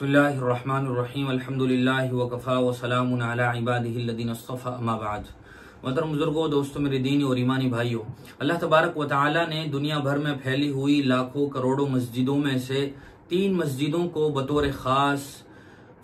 बिस्मिल्लाहिर्रहमानिर्रहीम अल्हम्दुलिल्लाहि वकफ़ा व सलामुन अला इबादिहिल्लज़ीना इस्तफ़ा अम्मा बाद। मोहतरम बुजुर्गों, दोस्तों, मेरे दीनी और ईमानी भाइयों, अल्लाह तबारक व तआला ने दुनिया भर में फैली हुई लाखों करोड़ों मस्जिदों में से 3 मस्जिदों को बतौर ख़ास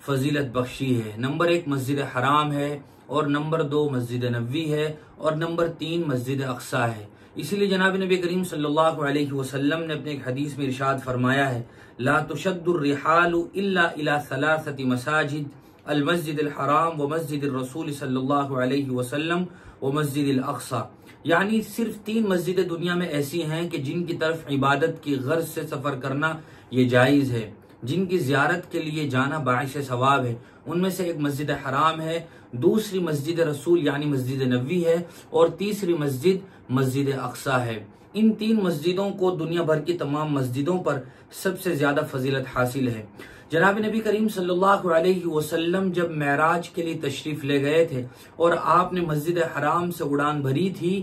फजीलत बख्शी है। नंबर 1 मस्जिद हराम है, और नंबर 2 मस्जिद नबवी है, और नंबर 3 मस्जिद अक्सा है। इसीलिए जनाब नबी करीम सल्लल्लाहु अलैहि वसल्लम ने अपने एक हदीस में इरशाद फरमाया है, ला तुशद्दुर रिहालु इल्ला इला सलासति मसाजिद अल मस्जिद अल हराम व मस्जिद रसूल सल्लल्लाहु अलैहि वसल्लम व मस्जिद अल अक्सा। यानी सिर्फ 3 मस्जिदें दुनिया में ऐसी हैं कि जिनकी तरफ इबादत की गर्ज से सफर करना ये जायज है, जिनकी जियारत के लिए जाना बाइश सवाब है। उनमें से एक मस्जिद हराम है, दूसरी मस्जिद रसूल यानी मस्जिद नबवी है, और तीसरी मस्जिद मस्जिद अक्सा है। इन 3 मस्जिदों को दुनिया भर की तमाम मस्जिदों पर सबसे ज्यादा फजीलत हासिल है। जनाब नबी करीम सल्लल्लाहु अलैहि वसल्लम जब मेराज के लिए तशरीफ ले गए थे और आपने मस्जिद हराम से उड़ान भरी थी,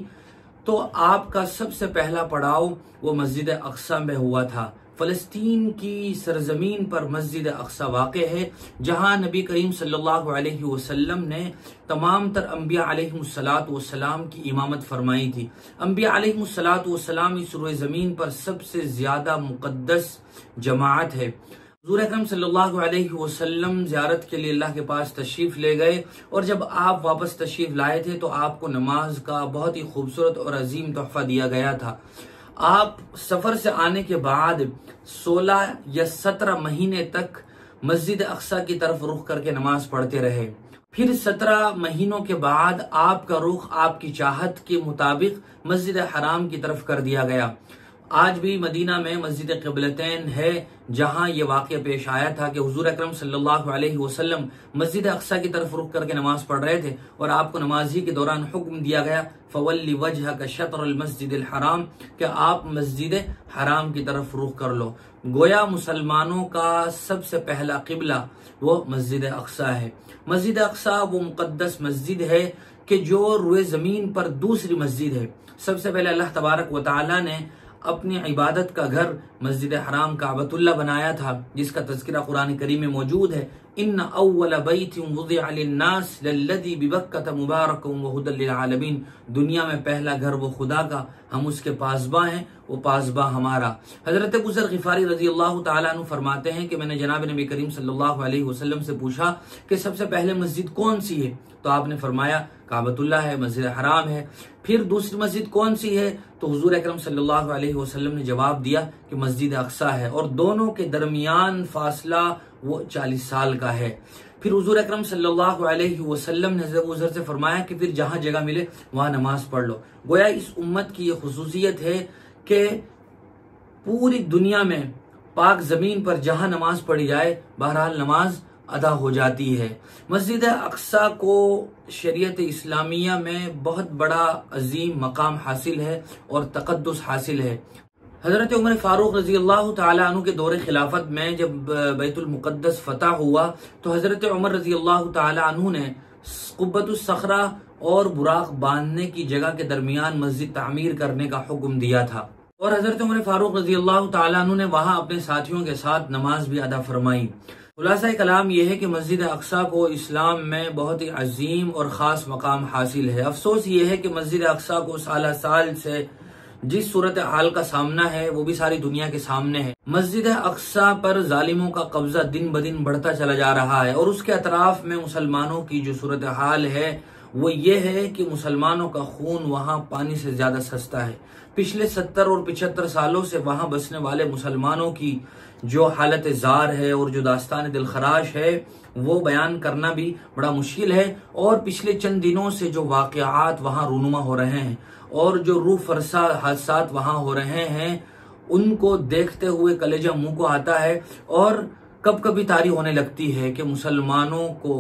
तो आपका सबसे पहला पड़ाव वो मस्जिद अक्सा में हुआ था। फलस्तीन की सरजमीन पर मस्जिद अक्सा वाक़ है, जहां नबी करीम सल्लल्लाहु अलैहि वसल्लम ने तमाम तर अम्बिया अलैहिमुस्सलातु वस्सलाम की इमामत फरमाई थी। अम्बिया अलैहिमुस्सलातु वस्सलाम इस रुए जमीन पर सबसे ज्यादा मुकद्दस जमात है। हुज़ूर अकरम सल्लल्लाहु अलैहि वसल्लम ज़ियारत के लिए अल्लाह के पास तशरीफ ले गए, और जब आप वापस तशरीफ लाए थे तो आपको नमाज का बहुत ही खूबसूरत और अजीम तोहफा दिया गया था। आप सफर से आने के बाद 16 या 17 महीने तक मस्जिद अक्सा की तरफ रुख करके नमाज पढ़ते रहे। फिर 17 महीनों के बाद आपका रुख आपकी चाहत के मुताबिक मस्जिद हराम की तरफ कर दिया गया। आज भी मदीना में मस्जिद क़िबलतैन है, जहां ये वाक़या पेश आया था कि हुज़ूर अकरम सल्लल्लाहु अलैहि वसल्लम मस्जिद अक्सा की तरफ रुख करके नमाज पढ़ रहे थे, और आपको नमाजी के दौरान हुक्म दिया गया, फवल्ली वजहक शत्रल मस्जिदिल हराम, कि आप मस्जिद हराम की तरफ रुख कर लो। गोया मुसलमानों का सबसे पहला किबला वो मस्जिद अक्सा है। मस्जिद अक्सा वो मुकद्दस मस्जिद है कि जो रुए जमीन पर दूसरी मस्जिद है। सबसे पहले अल्लाह तबारक व तआला ने अपनी इबादत का घर मस्जिद हराम काबतुल्लाह बनाया था, जिसका तज़किरा कुरान करीम में मौजूद है। इन्न अव्वल बैतिन वुदिअ लिन्नास लल्लज़ी बिबक्कत मुबारकन व हुदल लिल आलमीन। दुनिया में पहला घर वो खुदा का, हम उसके पासबा हैं, वो पासबा हमारा। हजरत अबू ज़र ग़िफ़ारी रज़ी अल्लाह तआला अन्हु फरमाते हैं कि मैंने जनाब नबी करीम सल्लल्लाहु अलैहि वसल्लम से पूछा कि सबसे पहले मस्जिद कौन सी है, तो आपने फरमाया काबतुल्लाह है, मस्जिद हराम है। फिर दूसरी मस्जिद कौन सी है, तो हुजूर अकरम सल्लल्लाहु अलैहि वसल्लम ने जवाब दिया कि मस्जिद अक्सा है, और दोनों के दरमियान फासला वो 40 साल का है। फिर हुजूर अकरम सल्लल्लाहु अलैहि वसल्लम ने अबू ज़र से फरमाया कि फिर जहां जगह मिले वहां नमाज पढ़ लो। गोया इस उम्मत की ये खुसूसियत है कि पूरी दुनिया में पाक जमीन पर जहां नमाज पढ़ी जाए, बहरहाल नमाज अदा हो जाती है। मस्जिद अक्सा को शरीयत इस्लामिया में बहुत बड़ा अजीम मकाम हासिल है और तक़द्दुस हासिल है। हजरत उमर फारूक रजी अल्लाह तआला अन्हु के दौरे खिलाफत में जब बैतुल मुक़द्दस फतह हुआ, तो हजरत उमर रजी अल्लाह तआला अन्हु ने कुब्बतुस सखरा और बुराक बांधने की जगह के दरमियान मस्जिद तामीर करने का हुक्म दिया था, और हजरत उमर फारूक रजी अल्लाह तआला अन्हु ने वहां अपने साथियों के साथ नमाज भी अदा फरमाई। खुलासा कलाम यह है कि मस्जिद अक्सा को इस्लाम में बहुत ही अजीम और ख़ास मकाम हासिल है। अफसोस ये है कि मस्जिद अक्सा को साल साल से जिस सूरत हाल का सामना है वो भी सारी दुनिया के सामने है। मस्जिद अक्सा पर जालिमों का कब्जा दिन ब दिन बढ़ता चला जा रहा है, और उसके अतराफ में मुसलमानों की जो सूरत हाल है वो ये है कि मुसलमानों का खून वहां पानी से ज्यादा सस्ता है। पिछले 70 और 75 सालों से वहां बसने वाले मुसलमानों की जो हालत जार है और जो दास्तान दिलखराश है वो बयान करना भी बड़ा मुश्किल है। और पिछले चंद दिनों से जो वाक़यात वहां रूनुमा हो रहे हैं और जो रूह फरसा हादसात वहां हो रहे हैं, उनको देखते हुए कलेजा मुंह को आता है, और कब कभी तारी होने लगती है कि मुसलमानों को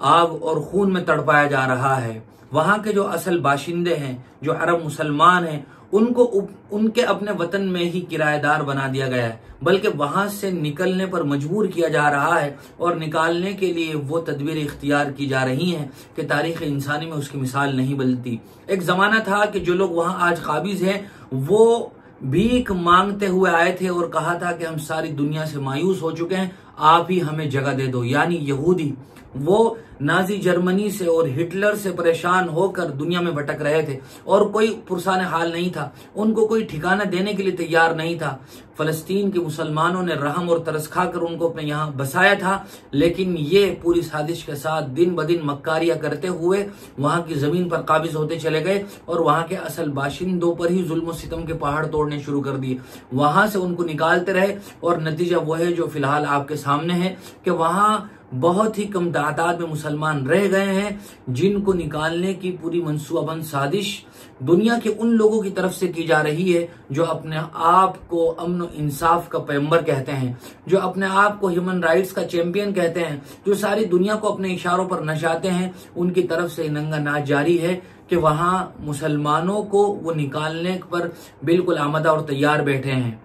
आग और खून में तड़पाया जा रहा है। वहां के जो असल बाशिंदे हैं, जो अरब मुसलमान हैं, उनको उनके अपने वतन में ही किराएदार बना दिया गया है, बल्कि वहां से निकलने पर मजबूर किया जा रहा है, और निकालने के लिए वो तदबीर इख्तियार की जा रही हैं कि तारीख इंसानी में उसकी मिसाल नहीं बदलती। एक जमाना था कि जो लोग वहां आज काबिज हैं वो भीख मांगते हुए आए थे और कहा था कि हम सारी दुनिया से मायूस हो चुके हैं, आप ही हमें जगह दे दो। यानी यहूदी वो नाजी जर्मनी से और हिटलर से परेशान होकर दुनिया में भटक रहे थे और कोई पुरसान हाल नहीं था, उनको कोई ठिकाना देने के लिए तैयार नहीं था। फलस्तीन के मुसलमानों ने रहम और तरस खाकर उनको अपने यहाँ बसाया था, लेकिन ये पूरी साजिश के साथ दिन ब दिन मक्कारियां करते हुए वहां की जमीन पर काबिज होते चले गए और वहां के असल बाशिंदों पर ही जुल्म सितम के पहाड़ तोड़ने शुरू कर दिए। वहां से उनको निकालते रहे और नतीजा वो है जो फिलहाल आपके सामने है कि वहां बहुत ही कम तादाद में मुसलमान रह गए हैं, जिनको निकालने की पूरी मंसूबाबंद साजिश दुनिया के उन लोगों की तरफ से की जा रही है जो अपने आप को अमन और इंसाफ का पैगंबर कहते हैं, जो अपने आप को ह्यूमन राइट्स का चैंपियन कहते हैं, जो सारी दुनिया को अपने इशारों पर नचाते हैं। उनकी तरफ से नंगा नाच जारी है कि वहां मुसलमानों को वो निकालने पर बिल्कुल आमादा और तैयार बैठे हैं।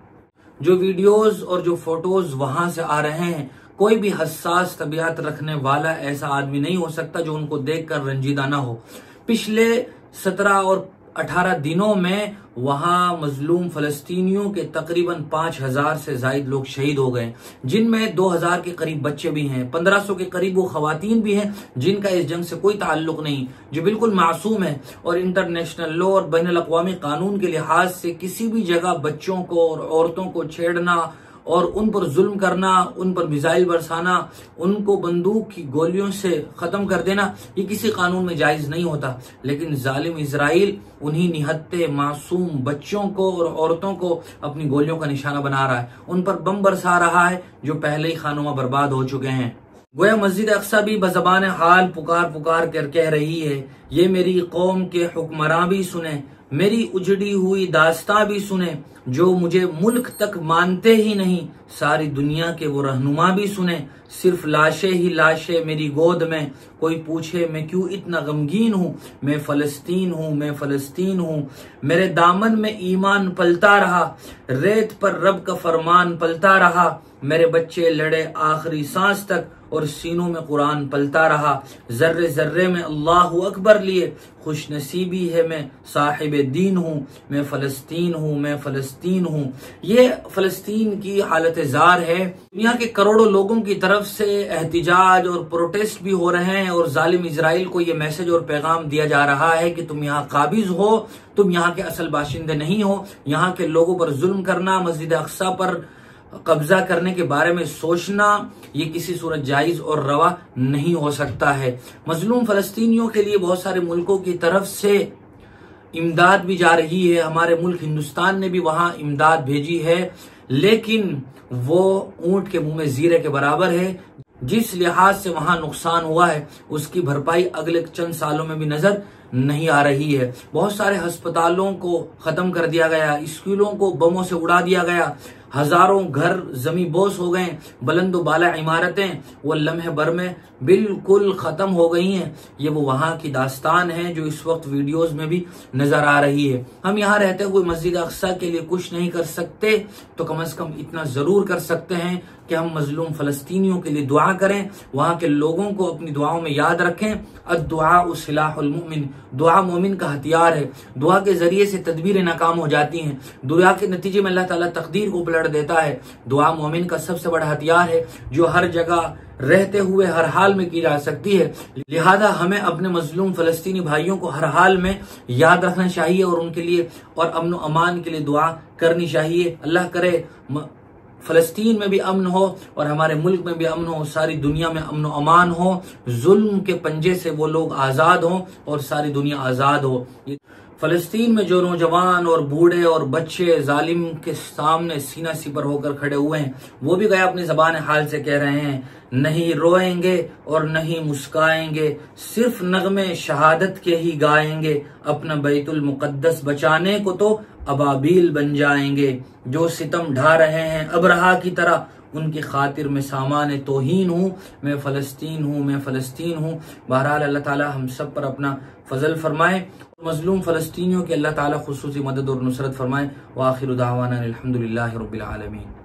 जो वीडियोज और जो फोटोज वहां से आ रहे हैं, कोई भी हसास तबीयत रखने वाला ऐसा आदमी नहीं हो सकता जो उनको देखकर रंजीदा ना हो। पिछले 17 और 18 दिनों में वहां मजलूम फलस्तीनियों के तकरीबन 5000 से ज्यादा लोग शहीद हो गए, जिनमें 2000 के करीब बच्चे भी हैं, 1500 के करीब वो खवातीन भी हैं जिनका इस जंग से कोई ताल्लुक नहीं, जो बिल्कुल मासूम है। और इंटरनेशनल लॉ और बैनुल अक़वामी कानून के लिहाज से किसी भी जगह बच्चों को और औरतों को छेड़ना और उन पर जुल्म करना, उन पर मिसाइल बरसाना, उनको बंदूक की गोलियों से खत्म कर देना, ये किसी कानून में जायज नहीं होता। लेकिन जालिम इजराइल उन्हीं निहत्ते मासूम बच्चों को और औरतों को अपनी गोलियों का निशाना बना रहा है, उन पर बम बरसा रहा है जो पहले ही खानों बर्बाद हो चुके हैं। गोया मस्जिद अक्सा भी बज़बान हाल पुकार पुकार कर कह रही है, ये मेरी कौम के हुक्मरां भी सुने, मेरी उजड़ी हुई दास्तां भी सुने, जो मुझे मुल्क तक मानते ही नहीं, सारी दुनिया के वो रहनुमा भी सुने। सिर्फ लाशें ही लाशें मेरी गोद में, कोई पूछे मैं क्यों इतना गमगीन हूँ, मैं फलस्तीन हूँ, मैं फलस्तीन हूँ। मेरे दामन में ईमान पलता रहा, रेत पर रब का फरमान पलता रहा, मेरे बच्चे लड़े आखिरी सांस तक और सीनों में कुरान पलता रहा। जर्रे जर्रे में अल्लाहु अकबर लिए, खुश नसीबी है मैं साहिब दीन हूँ, मैं फलस्तीन हूँ, मैं फलस्तीन हूँ। ये फलस्तीन की हालत जार है। दुनिया के करोड़ों लोगों की तरफ से एहतिजाज और प्रोटेस्ट भी हो रहे हैं और जालिम इजराइल को ये मैसेज और पैगाम दिया जा रहा है कि तुम यहाँ काबिज हो, तुम यहाँ के असल बाशिंदे नहीं हो। यहाँ के लोगों पर जुल्म करना, मस्जिद अक्सा पर कब्जा करने के बारे में सोचना, ये किसी सूरत जायज और रवा नहीं हो सकता है। मजलूम फलस्तीनियों के लिए बहुत सारे मुल्कों की तरफ से इमदाद भी जा रही है। हमारे मुल्क हिंदुस्तान ने भी वहां इमदाद भेजी है, लेकिन वो ऊंट के मुंह में जीरे के बराबर है। जिस लिहाज से वहां नुकसान हुआ है उसकी भरपाई अगले चंद सालों में भी नजर नहीं आ रही है। बहुत सारे अस्पतालों को खत्म कर दिया गया, स्कूलों को बमों से उड़ा दिया गया, हजारों घर जमी बोस हो गए, बुलंदो बाला इमारतें वो लम्हे भर में बिल्कुल खत्म हो गई हैं। ये वो वहां की दास्तान है जो इस वक्त वीडियोस में भी नजर आ रही है। हम यहाँ रहते हुए मस्जिद अक्सा के लिए कुछ नहीं कर सकते, तो कम से कम इतना जरूर कर सकते हैं कि हम मजलूम फलस्तीनियों के लिए दुआ करें, वहां के लोगों को अपनी दुआओं में याद रखें। अद्दुआ सिलाहुल मुमिन, दुआ मोमिन का हथियार है। दुआ के जरिए से तदबीरें नाकाम हो जाती हैं, दुआ के नतीजे में अल्लाह ताला तकदीर को पलट देता है। दुआ मोमिन का सबसे बड़ा हथियार है जो हर जगह रहते हुए हर हाल में की जा सकती है। लिहाजा हमें अपने मजलूम फलस्तीनी भाइयों को हर हाल में याद रखना चाहिए और उनके लिए और अमन अमान के लिए दुआ करनी चाहिए। अल्लाह करे फलस्तीन में भी अमन हो और हमारे मुल्क में भी अमन हो, सारी दुनिया में अमन अमान हो, जुल्म के पंजे से वो लोग आजाद हों और सारी दुनिया आजाद हो। फलस्तीन में जो नौजवान और बूढ़े और बच्चे जालिम के सामने सीना सिपर होकर खड़े हुए हैं, वो भी गए अपनी जबान हाल से कह रहे हैं, नहीं रोएंगे और नहीं मुस्काएंगे, सिर्फ नगमे शहादत के ही गाएंगे, अपना बैतुल मुकद्दस बचाने को तो अबाबील बन जाएंगे। जो सितम ढा रहे हैं अबरहा की तरह, उनकी खातिर में सामान तोहीन हूँ, मैं फलस्तीन हूँ, मैं फलस्तीन हूँ। बहरहाल अल्लाह ताला हम सब पर अपना फजल फरमाए, मजलूम फलस्तीनियों की अल्लाह ताला खुसूसी मदद और नुसरत फरमाए। व आखिर दावाना अल्हम्दुलिल्लाहि रब्बिल आलमीन।